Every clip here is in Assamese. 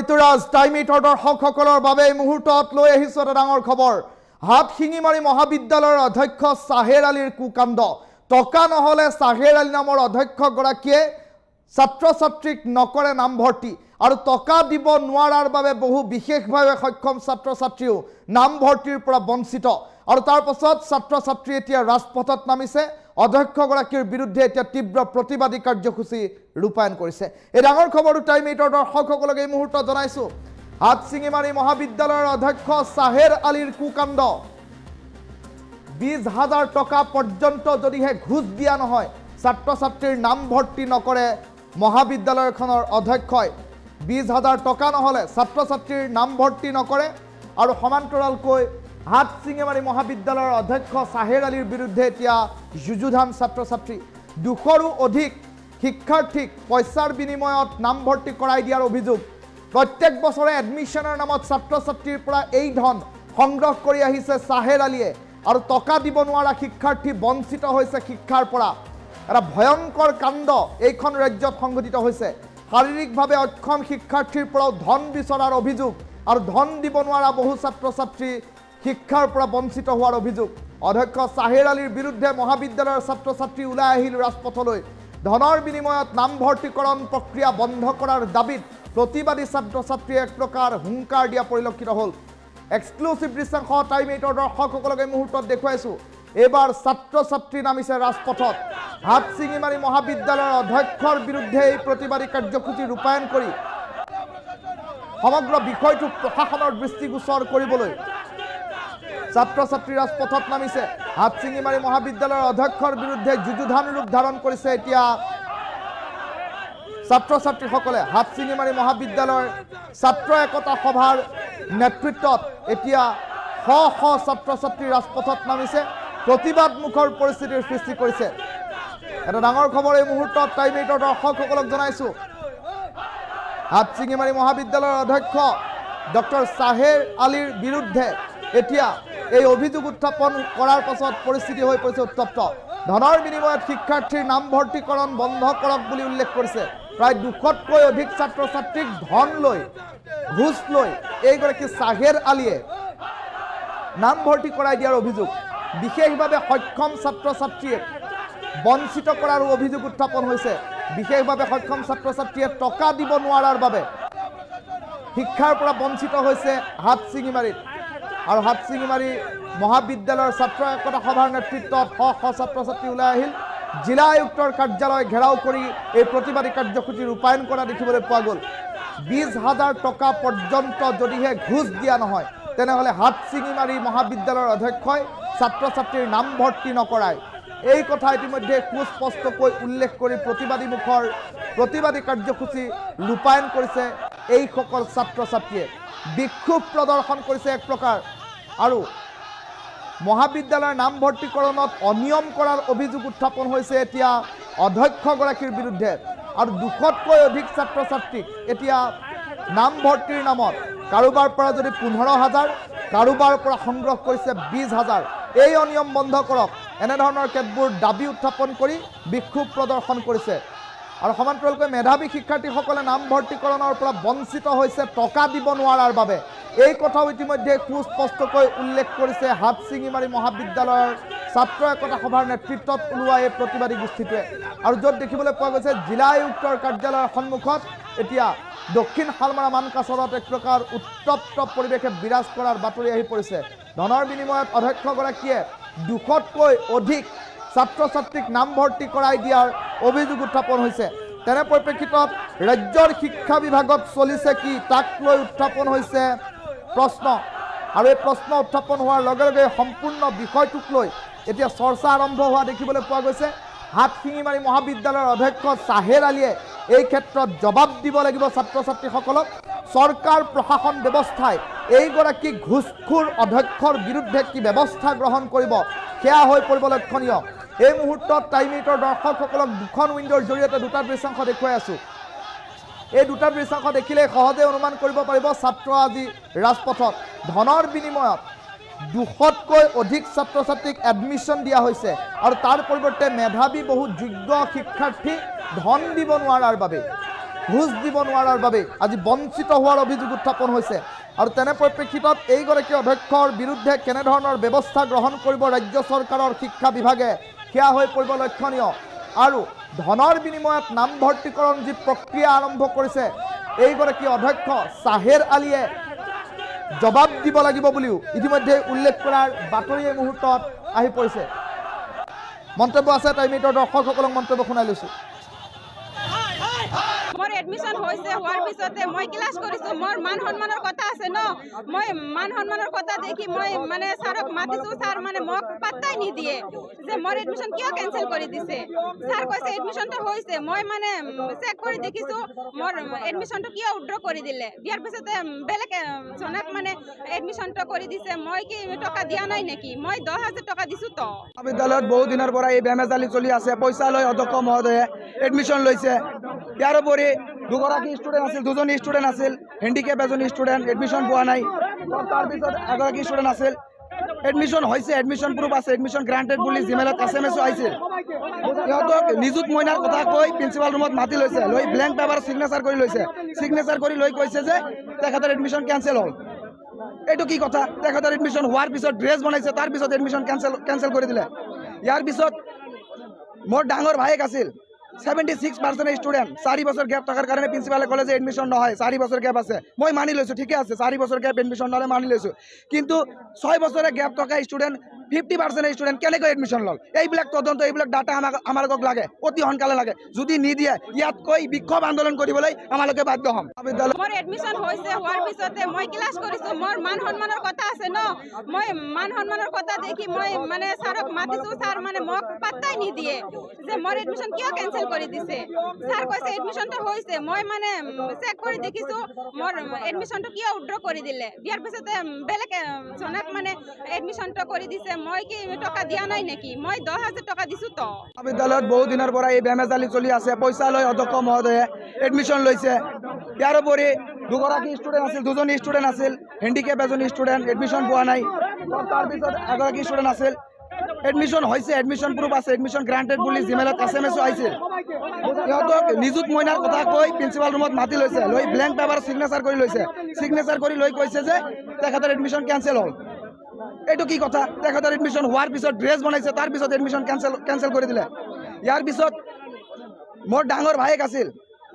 ঋতুৰাজ টাইম ইটৰ সকলৰ বাবে এই মুহূৰ্তত লৈ আহিছো এটা ডাঙৰ খবৰ। হাতশিঙিমাৰী মহাবিদ্যালয়ৰ অধ্যক্ষ সাহেৰ আলীৰ কুকাণ্ড। টকা নহলে সাহেৰ আলী নামৰ অধ্যক্ষ গৰাকীয়ে ছাত্ৰ ছাত্ৰীক নকৰে নামভৰ্তি আৰু টকা দিব নোৱাৰাৰ বাবে বহু বিশেষভাৱে সক্ষম ছাত্ৰ ছাত্ৰীও নামভৰ্তিৰ পৰা বঞ্চিত আৰু তাৰ পাছত ছাত্ৰ ছাত্ৰী এতিয়া ৰাজপথত নামিছে। অধ্যক্ষ গৰাকীৰ বিৰুদ্ধে এতিয়া তীব্ৰ প্ৰতিবাদী কাৰ্যসূচী ৰূপায়ণ কৰিছে। এই ডাঙৰ খবৰটো টাইম ইটৰ দৰ্শকসকলক এই মুহূৰ্তত জনাইছো। হাতশিঙিমাৰী মহাবিদ্যালয়ৰ অধ্যক্ষ সাহেৰ আলীৰ কুকাণ্ড। 20,000 টকা পৰ্যন্ত যদিহে ঘুষ দিয়া নহয় ছাত্ৰ ছাত্ৰীৰ নামভৰ্তি নকৰে মহাবিদ্যালয়খনৰ অধ্যক্ষই। 20,000 টকা নহলে ছাত্ৰ ছাত্ৰীৰ নামভৰ্তি নকৰে আৰু সমান্তৰালকৈ হাতশিঙিমাৰী মহাবিদ্যালয়ৰ অধ্যক্ষ সাহেৰ আলীৰ বিৰুদ্ধে এতিয়া যুযুধান ছাত্ৰ ছাত্ৰী। 200ৰো অধিক শিক্ষাৰ্থীক পইচাৰ বিনিময়ত নামভৰ্তি কৰাই দিয়াৰ অভিযোগ। প্ৰত্যেক বছৰে এডমিশ্যনৰ নামত ছাত্ৰ ছাত্ৰীৰ পৰা এই ধন সংগ্ৰহ কৰি আহিছে সাহেৰ আলীয়ে আৰু টকা দিব নোৱাৰা শিক্ষাৰ্থী বঞ্চিত হৈছে শিক্ষাৰ পৰা। এটা ভয়ংকৰ কাণ্ড এইখন ৰাজ্যত সংঘটিত হৈছে। শাৰীৰিকভাৱে অক্ষম শিক্ষাৰ্থীৰ পৰাও ধন বিচৰাৰ অভিযোগ আৰু ধন দিব নোৱাৰা বহু ছাত্ৰ ছাত্ৰী শিক্ষাৰ পৰা বঞ্চিত হোৱাৰ অভিযোগ। অধ্যক্ষ সাহেৰ আলীৰ বিৰুদ্ধে মহাবিদ্যালয়ৰ ছাত্ৰ ছাত্ৰী ওলাই আহিল ৰাজপথলৈ। ধনৰ বিনিময়ত নামভৰ্তিকৰণ প্ৰক্ৰিয়া বন্ধ কৰাৰ দাবীত প্ৰতিবাদী ছাত্ৰ ছাত্ৰীয়ে এক প্ৰকাৰ হুংকাৰ দিয়া পৰিলক্ষিত হ'ল। এক্সক্লুচিভ দৃশ্যাংশ টাইম ইটৰ দৰ্শকসকলক এই মুহূৰ্তত দেখুৱাইছোঁ। এইবাৰ ছাত্ৰ ছাত্ৰী নামিছে ৰাজপথত। হাতশিঙিমাৰী মহাবিদ্যালয়ৰ অধ্যক্ষৰ বিৰুদ্ধে এই প্ৰতিবাদী কাৰ্যসূচী ৰূপায়ণ কৰি সমগ্ৰ বিষয়টো প্ৰশাসনৰ দৃষ্টিগোচৰ কৰিবলৈ ছাত্ৰ ছাত্ৰী ৰাজপথত নামিছে। হাতশিঙিমাৰী মহাবিদ্যালয়ৰ অধ্যক্ষৰ বিৰুদ্ধে যুযুধান ৰূপ ধাৰণ কৰিছে এতিয়া ছাত্ৰ ছাত্ৰীসকলে। হাতশিঙিমাৰী মহাবিদ্যালয়ৰ ছাত্ৰ একতা সভাৰ নেতৃত্বত এতিয়া শ শ ছাত্ৰ ছাত্ৰী ৰাজপথত নামিছে, প্ৰতিবাদমুখৰ পৰিস্থিতিৰ সৃষ্টি কৰিছে। এটা ডাঙৰ খবৰ এই মুহূৰ্তত টাইম ইটৰ দৰ্শকসকলক জনাইছোঁ। হাতশিঙিমাৰী মহাবিদ্যালয়ৰ অধ্যক্ষ ডক্টৰ সাহেৰ আলীৰ বিৰুদ্ধে এতিয়া এই অভিযোগ উত্থাপন কৰাৰ পাছত পৰিস্থিতি হৈ পৰিছে উত্তপ্ত। ধনৰ বিনিময়ত শিক্ষাৰ্থীৰ নামভৰ্তিকৰণ বন্ধ কৰক বুলি উল্লেখ কৰিছে। প্ৰায় 200তকৈ অধিক ছাত্ৰ ছাত্ৰীক ধন লৈ ঘুষ লৈ এইগৰাকী সাহেৰ আলীয়ে নামভৰ্তি কৰাই দিয়াৰ অভিযোগ। বিশেষভাৱে সক্ষম ছাত্ৰ ছাত্ৰীয়ে বঞ্চিত কৰাৰ অভিযোগ উত্থাপন হৈছে। বিশেষভাৱে সক্ষম ছাত্ৰ ছাত্ৰীয়ে টকা দিব নোৱাৰাৰ বাবে শিক্ষাৰ পৰা বঞ্চিত হৈছে হাতশিঙিমাৰীত। আৰু হাতশিঙিমাৰী মহাবিদ্যালয়ৰ ছাত্ৰ একতা সভাৰ নেতৃত্বত শ শ ছাত্ৰ ছাত্ৰী ওলাই আহিল। জিলা আয়ুক্তৰ কাৰ্যালয় ঘেৰাও কৰি এই প্ৰতিবাদী কাৰ্যসূচী ৰূপায়ণ কৰা দেখিবলৈ পোৱা গ'ল। 20,000 টকা পৰ্যন্ত যদিহে ঘুষ দিয়া নহয় তেনেহ'লে হাতশিঙিমাৰী মহাবিদ্যালয়ৰ অধ্যক্ষই ছাত্ৰ ছাত্ৰীৰ নামভৰ্তি নকৰায়। এই কথা ইতিমধ্যে সুস্পষ্টকৈ উল্লেখ কৰি প্ৰতিবাদী কাৰ্যসূচী ৰূপায়ণ কৰিছে এইসকল ছাত্ৰ ছাত্ৰীয়ে। বিক্ষোভ প্ৰদৰ্শন কৰিছে এক প্ৰকাৰ আৰু মহাবিদ্যালয়ৰ নামভৰ্তিকৰণত অনিয়ম কৰাৰ অভিযোগ উত্থাপন হৈছে এতিয়া অধ্যক্ষগৰাকীৰ বিৰুদ্ধে। আৰু 200তকৈ অধিক ছাত্ৰ ছাত্ৰীক এতিয়া নামভৰ্তিৰ নামত কাৰোবাৰ পৰা যদি 15,000 কাৰোবাৰ পৰা সংগ্ৰহ কৰিছে 20,000। এই অনিয়ম বন্ধ কৰক এনেধৰণৰ কেতবোৰ দাবী উত্থাপন কৰি বিক্ষোভ প্ৰদৰ্শন কৰিছে। আৰু সমান্তৰালকৈ মেধাৱী শিক্ষাৰ্থীসকলে নামভৰ্তিকৰণৰ পৰা বঞ্চিত হৈছে টকা দিব নোৱাৰাৰ বাবে। এই কথাও ইতিমধ্যে সুস্পষ্টকৈ উল্লেখ কৰিছে হাতশিঙিমাৰী মহাবিদ্যালয়ৰ ছাত্ৰ একতা সভাৰ নেতৃত্বত ওলোৱা এই প্ৰতিবাদী গোষ্ঠীটোৱে। আৰু য'ত দেখিবলৈ পোৱা গৈছে জিলা আয়ুক্তৰ কাৰ্যালয়ৰ সন্মুখত এতিয়া দক্ষিণ শালমাৰা মানকাছৰত এক প্ৰকাৰ উত্তপ্ত পৰিৱেশে বিৰাজ কৰাৰ বাতৰি আহি পৰিছে। ধনৰ বিনিময়ত অধ্যক্ষগৰাকীয়ে 200তকৈ অধিক ছাত্ৰ ছাত্ৰীক নামভৰ্তি কৰাই দিয়াৰ অভিযোগ উত্থাপন হৈছে। তেনে পৰিপ্ৰেক্ষিতত ৰাজ্যৰ শিক্ষা বিভাগত চলিছে কি তাক লৈ উত্থাপন হৈছে প্ৰশ্ন। আৰু এই প্ৰশ্ন উত্থাপন হোৱাৰ লগে লগে সম্পূৰ্ণ বিষয়টোক লৈ এতিয়া চৰ্চা আৰম্ভ হোৱা দেখিবলৈ পোৱা গৈছে। হাতশিঙিমাৰী মহাবিদ্যালয়ৰ অধ্যক্ষ সাহেৰ আলীয়ে এই ক্ষেত্ৰত জবাব দিব লাগিব ছাত্ৰ ছাত্ৰীসকলক। চৰকাৰ প্ৰশাসন ব্যৱস্থাই এইগৰাকী ঘুষখোৰ অধ্যক্ষৰ বিৰুদ্ধে কি ব্যৱস্থা গ্ৰহণ কৰিব সেয়া হৈ পৰিব লক্ষণীয়। এই মুহূৰ্তত টাইম ইটৰ দৰ্শকসকলক দুখন উইণ্ডৰ জৰিয়তে দুটা দৃশ্যাংশ দেখুৱাই আছোঁ। এই দুটা দৃশ্যাংশ দেখিলে সহজে অনুমান কৰিব পাৰিব ছাত্ৰ আজি ৰাজপথত। ধনৰ বিনিময়ত 200তকৈ অধিক ছাত্ৰ ছাত্ৰীক এডমিশ্যন দিয়া হৈছে আৰু তাৰ পৰিৱৰ্তে মেধাৱী বহু যোগ্য শিক্ষাৰ্থী ধন দিব নোৱাৰাৰ বাবে ঘোষ দিব নোৱাৰাৰ বাবে আজি বঞ্চিত হোৱাৰ অভিযোগ উত্থাপন হৈছে। আৰু তেনে পৰিপ্ৰেক্ষিতত এইগৰাকী অধ্যক্ষৰ বিৰুদ্ধে কেনেধৰণৰ ব্যৱস্থা গ্ৰহণ কৰিব ৰাজ্য চৰকাৰৰ শিক্ষা বিভাগে সেয়া হৈ পৰিব লক্ষণীয়। আৰু ধনৰ বিনিময়ত নামভৰ্তিকৰণ যি প্ৰক্ৰিয়া আৰম্ভ কৰিছে এইগৰাকী অধ্যক্ষ চাহেৰ আলীয়ে জবাব দিব লাগিব বুলিও ইতিমধ্যে উল্লেখ কৰাৰ বাতৰি এই মুহূৰ্তত আহি পৰিছে। মন্তব্য আছে টাইমিটৰ দৰ্শকসকলক মন্তব্য শুনাই লৈছোঁ। মোৰ এডমিশন হৈছে হোৱাৰ পিছতে মই ক্লাছ কৰিছোঁ, মোৰ মান সন্মানৰ কথা আছে ন, মই মান সন্মানৰ কথা দেখি মই মানে ছাৰক মাতিছোঁ, ছাৰ মানে মোক পাত্তাই নিদিয়ে যে মোৰ এডমিশন কিয় কেঞ্চেল কৰি দিছে। ছাৰ কৈছে এডমিশনটো হৈছে, মই মানে চেক কৰি দেখিছোঁ মোৰ এডমিশনটো কিয় উইথড্ৰ কৰি দিলে। দিয়াৰ পিছতে বেলেগ জনাক মানে এডমিশনটো কৰি দিছে, মই কি টকা দিয়া নাই নেকি? মই 10,000 টকা দিছোঁ। তো বিদ্যালয়ত বহু দিনৰ পৰা এই বেমেজালি চলি আছে, পইচা লৈ অধ্যক্ষ মহোদয়ে এডমিশন লৈছে। ইয়াৰ উপৰি দুগৰাকী ষ্টুডেণ্ট আছিল, দুজনী ষ্টুডেণ্ট আছিল, হেণ্ডিকেপ এজনী ষ্টুডেণ্ট এডমিশন পোৱা নাই। তাৰপিছত এগৰাকী ষ্টুডেণ্ট আছিল, এডমিশন হৈছে, এডমিশন প্ৰুফ আছে, এডমিশন গ্ৰান্টেড বুলি জিমেইলত SMS আহিছিল। সিহঁতক নিযুত মইনাৰ কথা কৈ প্ৰিন্সিপাল ৰুমত মাতি লৈছে, লৈ ব্লেংক পেপাৰ চিগনেচাৰ কৰি লৈছে। চিগনেচাৰ কৰি লৈ কৈছে যে তেখেতৰ এডমিশন কেঞ্চেল হ'ল। এইটো কি কথা? তেখেতৰ এডমিশন হোৱাৰ পিছত ড্ৰেছ বনাইছে, তাৰপিছত এডমিশন কেঞ্চেল কৰি দিলে। ইয়াৰ পিছত মোৰ ডাঙৰ ভায়েক আছিল, 76% ষ্টুডেণ্ট, 4 বছৰ গেপ থকাৰ কাৰণে প্ৰিন্সিপালে ক'লে যে এডমিশন নহয়, 4 বছৰ গেপ আছে। মই মানি লৈছোঁ, ঠিকে আছে, 4 বছৰ গেপ এডমিশন নহ'লে মানি লৈছোঁ। কিন্তু 6 বছৰে গেপ থকা ষ্টুডেণ্ট 50% ষ্টুডেণ্ট কেনেকৈ এডমিশন ল'ল? এইবিলাক তদন্ত, এইবিলাক ডাটা আমাৰ লাগে, অতি সোনকালে লাগে। যদি নিদিয়ে ইয়াতকৈ বিক্ষোভ আন্দোলন কৰিবলৈ আমালোকে বাধ্য হ'ম। মোৰ এডমিশন হৈছে হোৱাৰ পিছতে মই ক্লাছ কৰিছোঁ, মোৰ মান সন্মানৰ কথা আছে ন, মই মান সন্মানৰ কথা দেখি মই মানে ছাৰক মাতিছোঁ, ছাৰ মানে মোক পাত্তাই নিদিয়ে যে মোৰ এডমিশন কিয় কেঞ্চেল কৰি দিছে। ছাৰ কৈছে এডমিশনটো হৈছে, মই মানে চেক কৰি দেখিছোঁ মোৰ এডমিশনটো কিয় উইথড্ৰ কৰি দিলে। দিয়াৰ পিছতে বেলেগ জনাক মানে এডমিশনটো কৰি দিছে, মই কি টকা দিয়া নাই নেকি? মই 10,000 টকা দিছোঁ। তো বিদ্যালয়ত বহু দিনৰ পৰা এই বেমেজালি চলি আছে, পইচা লৈ অধ্যক্ষ মহোদয়ে এডমিশন লৈছে। ইয়াৰ উপৰি দুগৰাকী ষ্টুডেণ্ট আছিল, দুজনী ষ্টুডেণ্ট আছিল, হেণ্ডিকেপ এজনী ষ্টুডেণ্ট এডমিশন পোৱা নাই। তাৰপিছত এগৰাকী ষ্টুডেণ্ট আছিল, এডমিশন হৈছে, এডমিশন প্ৰুফ আছে, এডমিশন গ্ৰান্টেড বুলি জিমেইলত SMS আহিছিল। সিহঁতক নিযুত মইনাৰ কথা কৈ প্ৰিন্সিপাল ৰুমত মাতি লৈছে, লৈ ব্লেংক পেপাৰ চিগনেচাৰ কৰি লৈছে। চিগনেচাৰ কৰি লৈ কৈছে যে তেখেতৰ এডমিশন কেঞ্চেল হ'ল। এইটো কি কথা? তেখেতৰ এডমিশন হোৱাৰ পিছত ড্ৰেছ বনাইছে, তাৰপিছত এডমিশন কেঞ্চেল কৰি দিলে। ইয়াৰ পিছত মোৰ ডাঙৰ ভায়েক আছিল,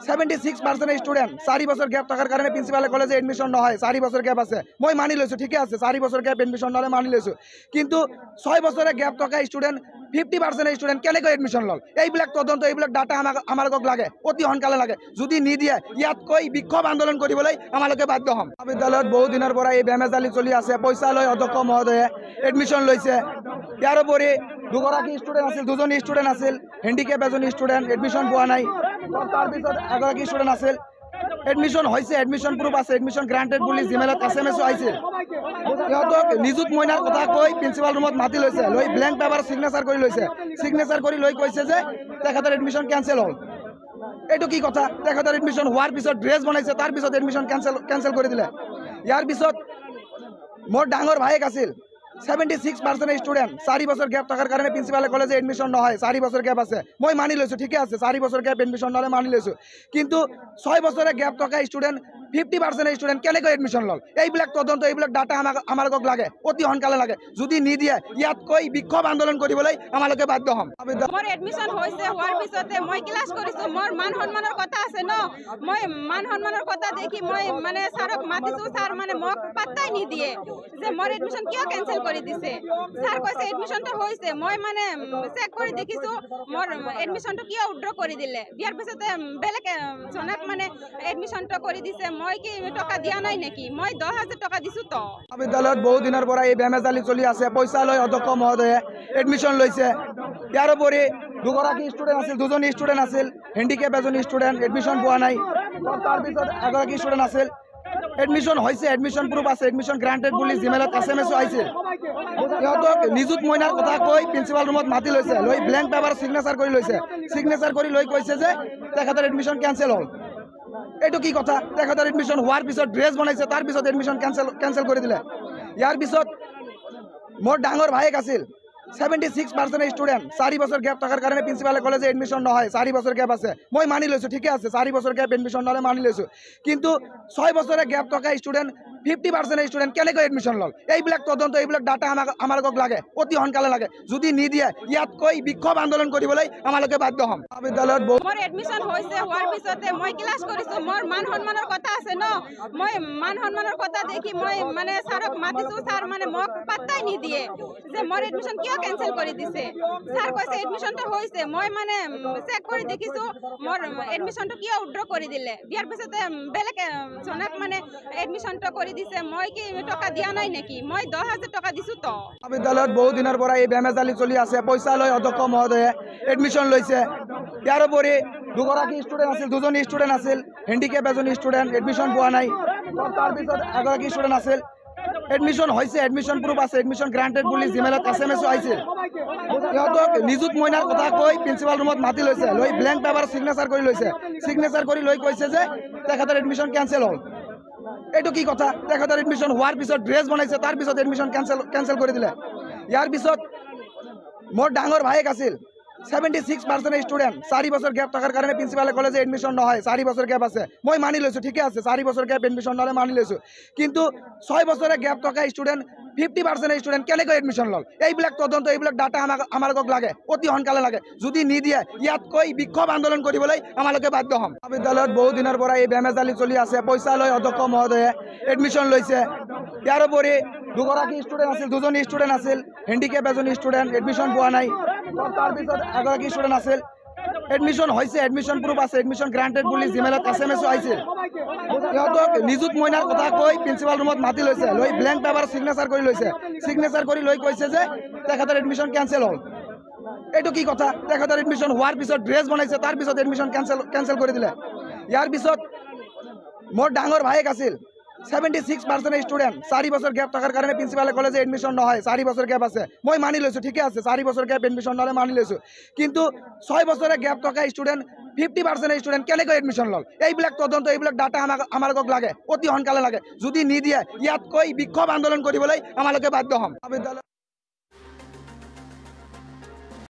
76% ষ্টুডেণ্ট, 4 বছৰ গেপ থকাৰ কাৰণে প্ৰিন্সিপালে ক'লে যে এডমিশন নহয়, 4 বছৰ গেপ আছে। মই মানি লৈছোঁ, ঠিকে আছে, 4 বছৰ গেপ এডমিশন নহ'লে মানি লৈছোঁ। কিন্তু 6 বছৰে গেপ থকা ষ্টুডেণ্ট 50% ষ্টুডেণ্ট কেনেকৈ এডমিশন ল'ল? এইবিলাক তদন্ত, এইবিলাক ডাটা আমাৰ লাগে, অতি সোনকালে লাগে। যদি নিদিয়ে ইয়াতকৈ বিক্ষোভ আন্দোলন কৰিবলৈ আমালোকে বাধ্য হ'ম। বিদ্যালয়ত বহু দিনৰ পৰা এই বেমেজালি চলি আছে, পইচা লৈ অধ্যক্ষ মহোদয়ে এডমিশন লৈছে। ইয়াৰ উপৰি দুগৰাকী ষ্টুডেণ্ট আছিল, দুজনী ষ্টুডেণ্ট আছিল, হেণ্ডিকেপ এজনী ষ্টুডেণ্ট এডমিশন পোৱা নাই। তাৰপিছত এগৰাকী ষ্টুডেণ্ট আছিল, এডমিশন হৈছে, এডমিশন প্ৰুফ আছে, এডমিশন গ্ৰান্টেড বুলি জিমেইলত SMS আহিছিল। সিহঁতক নিযুত মইনাৰ কথা কৈ প্ৰিন্সিপাল ৰুমত মাতি লৈছে, লৈ ব্লেংক পেপাৰ চিগনেচাৰ কৰি লৈছে। চিগনেচাৰ কৰি লৈ কৈছে যে তেখেতৰ এডমিশন কেঞ্চেল হ'ল। এইটো কি কথা? তেখেতৰ এডমিশন হোৱাৰ পিছত ড্ৰেছ বনাইছে, তাৰপিছত এডমিশন কেঞ্চেল কৰি দিলে। ইয়াৰ পিছত মোৰ ডাঙৰ ভায়েক আছিল, 76% ষ্টুডেণ্ট, 4 বছৰ গেপ থকাৰ কাৰণে প্ৰিন্সিপালে ক'লে যে এডমিশন নহয়, 4 বছৰ গেপ আছে। মই মানি লৈছোঁ, ঠিকে আছে, 4 বছৰ গেপ এডমিশন নহ'লে মানি লৈছোঁ। কিন্তু 6 বছৰে গেপ থকা ষ্টুডেণ্ট 50% ষ্টুডেণ্ট কেনেকৈ এডমিশন ল'ল? এইবিলাক তদন্ত, এইবিলাক ডাটা আমাৰ লাগে, অতি সোনকালে লাগে। যদি নিদিয়ে ইয়াতকৈ বিক্ষোভ আন্দোলন কৰিবলৈ আমালোকে বাধ্য হ'ম। মোৰ এডমিশন হৈছে হোৱাৰ পিছতে মই ক্লাছ কৰিছোঁ, মোৰ মান সন্মানৰ কথা আছে ন, মই মান সন্মানৰ কথা দেখি মই মানে ছাৰক মাতিছোঁ, ছাৰ মানে মোক পাত্তাই নিদিয়ে যে মোৰ এডমিশন কিয় কেঞ্চেল কৰি দিছে। ছাৰ কৈছে এডমিশনটো হৈছে, মই মানে চেক কৰি দেখিছোঁ মোৰ এডমিশনটো কিয় উইথড্ৰ কৰি দিলে। দিয়াৰ পিছতে বেলেগ জনাক মানে এডমিশনটো কৰি দিছে, মই কি টকা দিয়া নাই নেকি? মই 10,000 টকা দিছোঁ। তো বিদ্যালয়ত বহু দিনৰ পৰা এই বেমেজালি চলি আছে, পইচা লৈ অধ্যক্ষ মহোদয়ে এডমিশন লৈছে। ইয়াৰ উপৰি দুগৰাকী ষ্টুডেণ্ট আছিল, দুজনী ষ্টুডেণ্ট আছিল, হেণ্ডিকেপ এজনী ষ্টুডেণ্ট এডমিশন পোৱা নাই। তাৰপিছত এগৰাকী ষ্টুডেণ্ট আছিল, এডমিশন হৈছে, এডমিশন প্ৰুফ আছে, এডমিশন গ্ৰান্টেড বুলি জিমেইলত SMS আহিছিল। সিহঁতক নিযুত মইনাৰ কথা কৈ প্ৰিন্সিপাল ৰুমত মাতি লৈছে, লৈ ব্লেংক পেপাৰ চিগনেচাৰ কৰি লৈছে। চিগনেচাৰ কৰি লৈ কৈছে যে তেখেতৰ এডমিশন কেঞ্চেল হ'ল। এইটো কি কথা? তেখেতৰ এডমিশন হোৱাৰ পিছত ড্ৰেছ বনাইছে, তাৰপিছত এডমিশন কেঞ্চেল কৰি দিলে। ইয়াৰ পিছত মোৰ ডাঙৰ ভায়েক আছিল, 76% স্টুডেন্ট 4 বছর গ্যাপ থাকার কারণে প্রিন্সিপাল কলেজে এডমিশন নহয় 4 বছর গ্যাপ আছে মই মানি লৈছো ঠিকই আছে 4 বছর গ্যাপ এডমিশন নহলে মানি লৈছো কিন্তু 6 বছরে গ্যাপ থাকা স্টুডেন্ট 50% স্টুডেন্ট কেনেকৈ এডমিশন লল এইবিলাক তদন্ত এইবিলাক ডাটা আমালোকক লাগে অতি সোনকালে লাগে যদি নিদিয়ে ইয়াতকৈ বিক্ষোভ আন্দোলন কৰিবলৈ আমালোকে বাধ্য হ'ম বিদ্যালয়ত মোৰ এডমিশন হৈছে হোৱাৰ পিছতে মই ক্লাছ কৰিছো মোৰ মান সন্মানৰ কথা আছে ন মই মান সন্মানৰ কথা দেখি মই মানে ছাৰক মাতিছো ছাৰ মানে মোক পাত্তাই নিদিয়ে যে মোৰ এডমিশন কিয় কেনসেল কৰি দিছে ছাৰ কৈছে এডমিশনটো হৈছে মই মানে চেক কৰি দেখিছো মোৰ এডমিশনটো কিয় উইথড্ৰ কৰি দিলে দিয়াৰ পিছতে বেলেগ জনক মানে এডমিশনটো কৰি দিছে মই কি টকা দিয়া নাই নেকি মই 10000 টকা দিছো তো বিদ্যালয়ত বহু দিনৰ পৰা এই বেমেজালি চলি আছে পইচা লৈ অধ্যক্ষ মহোদয়ে এডমিশন লৈছে ইয়াৰ উপৰি দুগৰাকী ষ্টুডেণ্ট আছিল দুজনী ষ্টুডেণ্ট আছিল হেণ্ডিকেপ এজনী ষ্টুডেণ্ট এডমিশন পোৱা নাই তাৰপিছত এগৰাকী ষ্টুডেণ্ট আছিল এডমিশন হৈছে এডমিশন প্ৰুফ আছে এডমিশন গ্ৰান্টেড বুলি জিমেইলত SMS আহিছিল ইহঁতক নিযুত মইনাৰ কথা কৈ প্ৰিন্সিপাল ৰুমত মাতি লৈছে লৈ ব্লেংক পেপাৰ সিগনেচাৰ কৰি লৈছে সিগনেচাৰ কৰি লৈ কৈছে যে তেখেতৰ এডমিশন কেনসেল হ'ল এইটো কি কথা তেখেতৰ এডমিশন হোৱাৰ পিছত ড্ৰেছ বনাইছে তাৰ পিছত এডমিশন কেনসেল কৰি দিলে ইয়াৰ পিছত মোৰ ডাঙৰ ভাইক আছিল 76% স্টুডেন্ট 4 বছর গ্যাপ থাকার কারণে প্রিন্সিপাল কলেজে এডমিশন নহয় 4 বছর গ্যাপ আছে মই মানি লৈছো ঠিকই আছে 4 বছর গ্যাপ এডমিশন নহলে মানি লৈছো কিন্তু 6 বছরে গ্যাপ থাকা স্টুডেন্ট 50% স্টুডেন্ট কেনেকৈ এডমিশন লল এইবিলাক তদন্ত এইবিলাক ডাটা আমালোকক লাগে অতি সোনকালে লাগে যদি নিদিয়ে ইয়াতকৈ বিক্ষোভ আন্দোলন কৰিবলৈ আমালোকে বাধ্য হ'ম বিদ্যালয়ত বহু দিনৰ পৰা এই বেমেজালি চলি আছে পইচা লৈ অধ্যক্ষ মহোদয়ে এডমিশন লৈছে ইয়াৰ উপৰি দুগৰাকী ষ্টুডেণ্ট আছিল দুজনী ষ্টুডেণ্ট আছিল হেণ্ডিকেপ এজনী ষ্টুডেণ্ট এডমিশন পোৱা নাই তাৰপিছত এগৰাকী ষ্টুডেণ্ট আছিল এডমিশন হৈছে এডমিশন প্ৰুফ আছে এডমিশন গ্ৰান্টেড বুলি জিমেইলত SMS আহিছিল ইহঁতক নিযুত মইনাৰ কথা কৈ প্ৰিন্সিপাল ৰুমত মাতি লৈছে লৈ ব্লেংক পেপাৰ সিগনেচাৰ কৰি লৈছে সিগনেচাৰ কৰি লৈ কৈছে যে তেখেতৰ এডমিশন কেনসেল হ'ল এইটো কি কথা তেখেতৰ এডমিশন হোৱাৰ পিছত ড্ৰেছ বনাইছে তাৰ পিছত এডমিশন কেনসেল কৰি দিলে ইয়াৰ পিছত মোৰ ডাঙৰ ভাইক আছিল 76% স্টুডেন্ট 4 বছর গ্যাপ থাকার কারণে প্রিন্সিপাল কলেজে এডমিশন নহয় 4 বছর গ্যাপ আছে মই মানি লৈছো ঠিকই আছে 4 বছর গ্যাপ এডমিশন নহলে মানি লৈছো কিন্তু 6 বছরে গ্যাপ থাকা স্টুডেন্ট 50% স্টুডেন্ট কেনেকৈ এডমিশন লল এইবিলাক তদন্ত এইবিলাক ডাটা আমালোকক লাগে অতি সোনকালে লাগে যদি নিদিয়ে ইয়াতকৈ বিক্ষোভ আন্দোলন কৰিবলৈ আমালোকে বাধ্য হ'ম